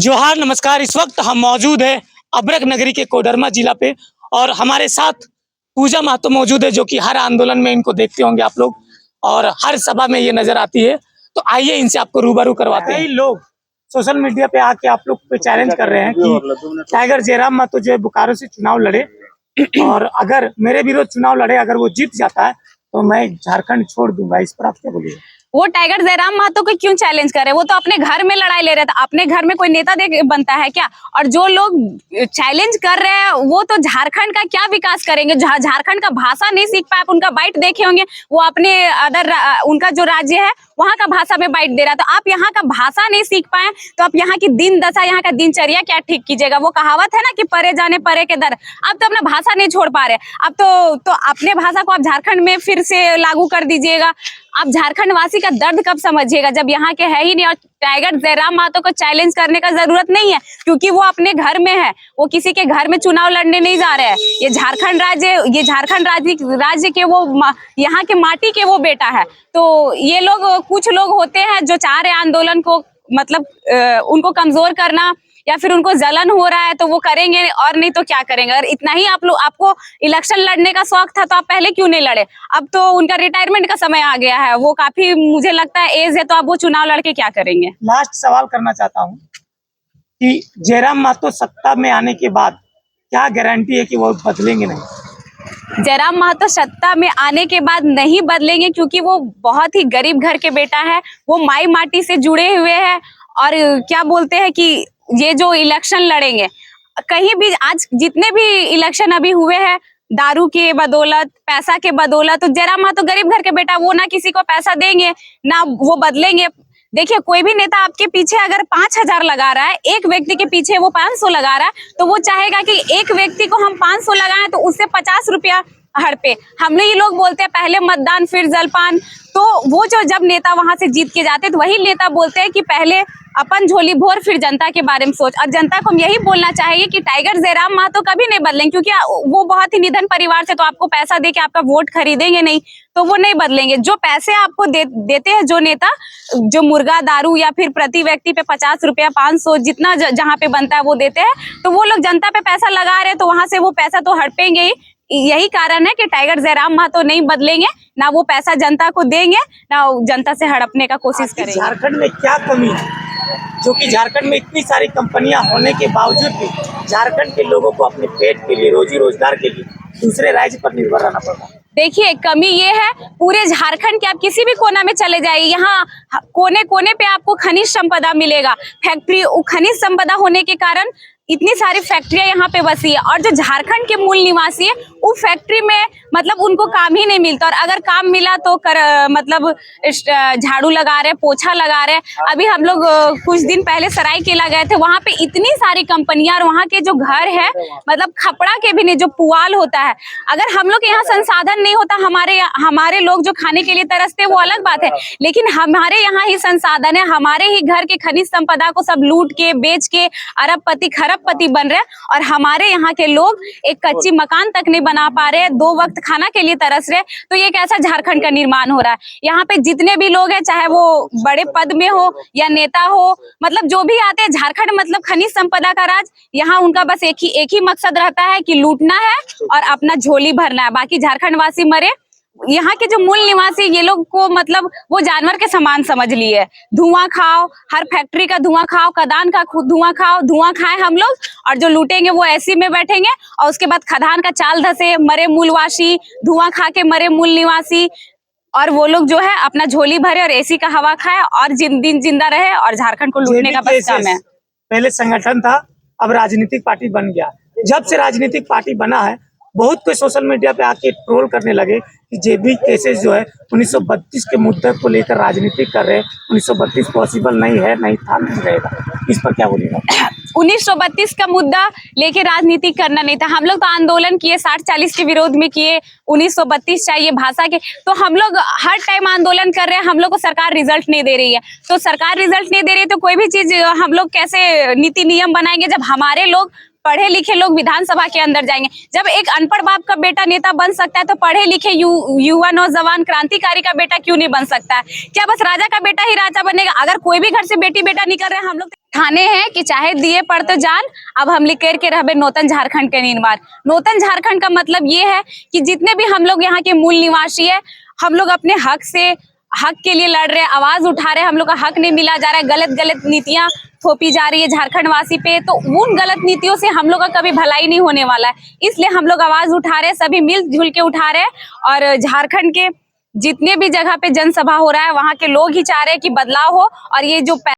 जोहार नमस्कार। इस वक्त हम मौजूद है अब्रक नगरी के कोडरमा जिला पे और हमारे साथ पूजा महतो मौजूद है, जो कि हर आंदोलन में इनको देखते होंगे आप लोग और हर सभा में ये नजर आती है। तो आइए इनसे आपको रूबरू करवाते हैं। कई लोग सोशल मीडिया पे आके आप लोग पे चैलेंज कर रहे हैं कि टाइगर जयराम महतो जो है बोकारो से चुनाव लड़े और अगर मेरे विरोध चुनाव लड़े, अगर वो जीत जाता है तो मैं झारखंड छोड़ दूंगा। इस पर आप क्या बोलिए? वो टाइगर जयराम महतो को क्यों चैलेंज करे? वो तो अपने घर में लड़ाई ले रहे थे। अपने घर में कोई नेता बनता है क्या? और जो लोग चैलेंज कर रहे हैं वो तो झारखंड का क्या विकास करेंगे? झारखंड का भाषा नहीं सीख पाए। उनका बाइट देखे होंगे, वो अपने उनका जो राज्य है वहां का भाषा में बाइट दे रहा है। तो आप यहाँ का भाषा नहीं सीख पाए तो आप यहाँ की दिन दशा, यहाँ का दिनचर्या क्या ठीक कीजिएगा? वो कहावत है ना कि परे जाने परे के दर। आप तो अपना भाषा नहीं छोड़ पा रहे। अब तो अपने भाषा को आप झारखंड में फिर से लागू कर दीजिएगा। आप झारखंड वासी का दर्द कब समझिएगा जब यहाँ के है ही नहीं? और टाइगर जयराम महतो को चैलेंज करने का जरूरत नहीं है, क्योंकि वो अपने घर में है। वो किसी के घर में चुनाव लड़ने नहीं जा रहे हैं। ये झारखंड राज्य के वो यहाँ के माटी के वो बेटा है। तो ये लोग, कुछ लोग होते हैं जो चाह रहे आंदोलन को मतलब उनको कमजोर करना या फिर उनको जलन हो रहा है तो वो करेंगे, और नहीं तो क्या करेंगे? अगर इतना ही आपको इलेक्शन लड़ने का शौक था तो आप पहले क्यों नहीं लड़े? अब तो उनका रिटायरमेंट का समय आ गया है, वो काफी मुझे लगता है एज है, तो अब वो चुनाव लड़के क्या करेंगे? लास्ट सवाल करना चाहता हूँ कि जयराम महतो सत्ता में आने के बाद क्या गारंटी है कि वो बदलेंगे नहीं? जयराम महतो सत्ता में आने के बाद नहीं बदलेंगे, क्योंकि वो बहुत ही गरीब घर के बेटा है। वो माई माटी से जुड़े हुए हैं। और क्या बोलते हैं कि ये जो इलेक्शन लड़ेंगे, कहीं भी आज जितने भी इलेक्शन अभी हुए हैं दारू के बदौलत, पैसा के बदौलत, तो जयराम महतो गरीब घर के बेटा, वो ना किसी को पैसा देंगे ना वो बदलेंगे। देखिए, कोई भी नेता आपके पीछे अगर 5,000 लगा रहा है, एक व्यक्ति के पीछे वो 500 लगा रहा है, तो वो चाहेगा कि एक व्यक्ति को हम 500 लगाएं तो उससे 50 रुपया हड़पे। हमने ये लोग बोलते हैं पहले मतदान फिर जलपान। तो वो जो जब नेता वहां से जीत के जाते तो वही नेता बोलते हैं कि पहले अपन झोली भोर फिर जनता के बारे में सोच। और जनता को हम यही बोलना चाहिए कि टाइगर जयराम महतो कभी नहीं बदलेंगे, क्योंकि वो बहुत ही निधन परिवार से, तो आपको पैसा दे के आपका वोट खरीदेंगे नहीं, तो वो नहीं बदलेंगे। जो पैसे आपको देते हैं जो नेता, जो मुर्गा दारू या फिर प्रति व्यक्ति पे 50 रुपया 500 जितना जहाँ पे बनता है वो देते हैं, तो वो लोग जनता पे पैसा लगा रहे हैं, तो वहां से वो पैसा तो हड़पेंगे ही। यही कारण है कि टाइगर जयराम महतो नहीं बदलेंगे, ना वो पैसा जनता को देंगे, ना जनता से हड़पने का कोशिश करेंगे। झारखंड में क्या कमी है जो कि झारखंड में इतनी सारी कंपनियां होने के बावजूद भी झारखंड के लोगों को अपने पेट के लिए, रोजी रोजगार के लिए दूसरे राज्य पर निर्भर रहना पड़ता है? देखिए, कमी ये है, पूरे झारखंड के आप किसी भी कोना में चले जाइए, यहाँ कोने कोने पे आपको खनिज संपदा मिलेगा। फैक्ट्री, खनिज संपदा होने के कारण इतनी सारी फैक्ट्रियां यहाँ पे बसी है। और जो झारखंड के मूल निवासी है, वो फैक्ट्री में मतलब उनको काम ही नहीं मिलता, और अगर काम मिला तो मतलब झाड़ू लगा रहे, पोछा लगा रहे। अभी हम लोग कुछ दिन पहले सरायकेला गए थे, वहां पे इतनी सारी कंपनियां, और वहां के जो घर है मतलब खपड़ा के भी नहीं, जो पुआल होता है। अगर हम लोग के यहाँ संसाधन नहीं होता, हमारे लोग जो खाने के लिए तरसते वो अलग बात है, लेकिन हमारे यहाँ ही संसाधन है, हमारे ही घर के खनिज संपदा को सब लूट के बेच के अरबपति खरबपति बन रहे हैं। और हमारे यहाँ के लोग एक कच्ची मकान तक नहीं बना पा रहे, 2 वक्त खाना के लिए तरस रहे। तो ये कैसा झारखंड का निर्माण हो रहा है? यहाँ पे जितने भी लोग हैं, चाहे वो बड़े पद में हो या नेता हो, मतलब जो भी आते हैं, झारखंड मतलब खनिज संपदा का राज। यहाँ उनका बस एक ही मकसद रहता है कि लूटना है और अपना झोली भरना है, बाकी झारखंड वासी मरे। यहाँ के जो मूल निवासी, ये लोग को मतलब वो जानवर के समान समझ लिए। धुआं खाओ, हर फैक्ट्री का धुआं खाओ, खदान का धुआं खाओ, धुआं खाएं हम लोग, और जो लूटेंगे वो ऐसी में बैठेंगे। और उसके बाद खदान का चाल धसे मरे मूलवासी, धुआं खा के मरे मूल निवासी, और वो लोग जो है अपना झोली भरे और एसी का हवा खाए और दिन जिंदा रहे, और झारखंड को लूटने का बस काम है। पहले संगठन था, अब राजनीतिक पार्टी बन गया। जब से राजनीतिक पार्टी बना है, बहुत कोई सोशल मीडिया पे आके ट्रोल करने लगे कि जेबी केसेस जो है 1932 के मुद्दे को लेकर राजनीति कर रहे हैं। 1932 पॉसिबल नहीं है, नहीं था, नहीं रहेगा। इस पर क्या बोलेगा? 1932 का मुद्दा लेके राजनीति करना नहीं था। हम लोग तो आंदोलन किए, 60-40 के विरोध में किए, 1932 चाहिए भाषा के। तो हम लोग हर टाइम आंदोलन कर रहे हैं, हम लोग को सरकार रिजल्ट नहीं दे रही है। तो सरकार रिजल्ट नहीं दे रही है तो कोई भी चीज हम लोग कैसे नीति नियम बनाएंगे, जब हमारे लोग पढ़े लिखे लोग विधानसभा के अंदर जाएंगे। जब एक अनपढ़ बाप का बेटा नेता बन सकता है तो पढ़े लिखे युवा नौजवान क्रांतिकारी का बेटा क्यों नहीं बन सकता है? क्या बस राजा का बेटा ही राजा बनेगा? अगर कोई भी घर से बेटी बेटा निकल रहे हैं, हम लोग ठाने हैं कि चाहे दिए पड़ तो जान, अब हम लिख करके रहबे नूतन झारखंड के निर्माण। नूतन झारखंड का मतलब ये है कि जितने भी हम लोग यहाँ के मूल निवासी है, हम लोग अपने हक के लिए लड़ रहे हैं, आवाज उठा रहे हैं। हम लोग का हक नहीं मिला जा रहा है, गलत गलत नीतियां थोपी जा रही है झारखंड वासी पे, तो उन गलत नीतियों से हम लोग का कभी भलाई नहीं होने वाला है। इसलिए हम लोग आवाज उठा रहे हैं, सभी मिलजुल के उठा रहे हैं। और झारखंड के जितने भी जगह पे जनसभा हो रहा है वहां के लोग ही चाह रहे हैं कि बदलाव हो। और ये जो